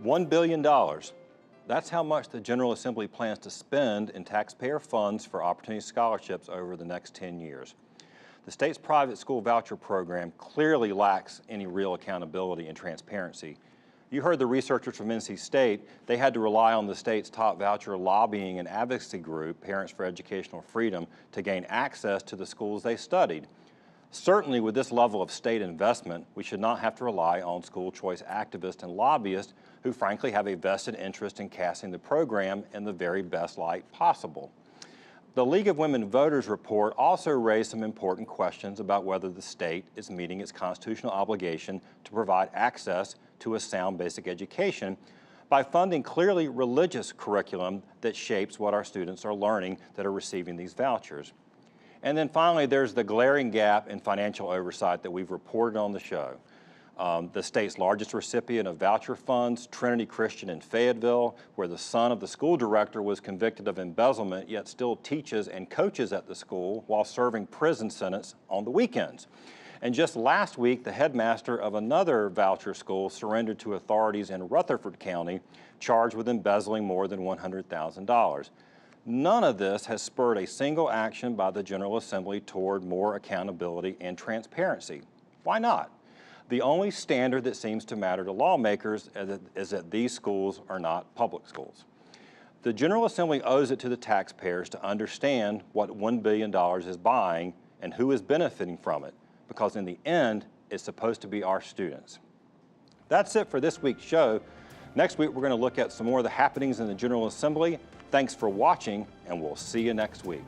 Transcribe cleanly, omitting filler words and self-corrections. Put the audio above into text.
$1 billion. That's how much the General Assembly plans to spend in taxpayer funds for Opportunity Scholarships over the next 10 years. The state's private school voucher program clearly lacks any real accountability and transparency. You heard the researchers from NC State. They had to rely on the state's top voucher lobbying and advocacy group, Parents for Educational Freedom, to gain access to the schools they studied. Certainly with this level of state investment, we should not have to rely on school choice activists and lobbyists who frankly have a vested interest in casting the program in the very best light possible. The League of Women Voters report also raised some important questions about whether the state is meeting its constitutional obligation to provide access to a sound basic education by funding clearly religious curriculum that shapes what our students are learning that are receiving these vouchers. And then finally, there's the glaring gap in financial oversight that we've reported on the show. The state's largest recipient of voucher funds, Trinity Christian in Fayetteville, where the son of the school director was convicted of embezzlement, yet still teaches and coaches at the school while serving prison sentence on the weekends. And just last week, the headmaster of another voucher school surrendered to authorities in Rutherford County, charged with embezzling more than $100,000. None of this has spurred a single action by the General Assembly toward more accountability and transparency. Why not? The only standard that seems to matter to lawmakers is that these schools are not public schools. The General Assembly owes it to the taxpayers to understand what $1 billion is buying and who is benefiting from it, because in the end, it's supposed to be our students. That's it for this week's show. Next week, we're going to look at some more of the happenings in the General Assembly. Thanks for watching, and we'll see you next week.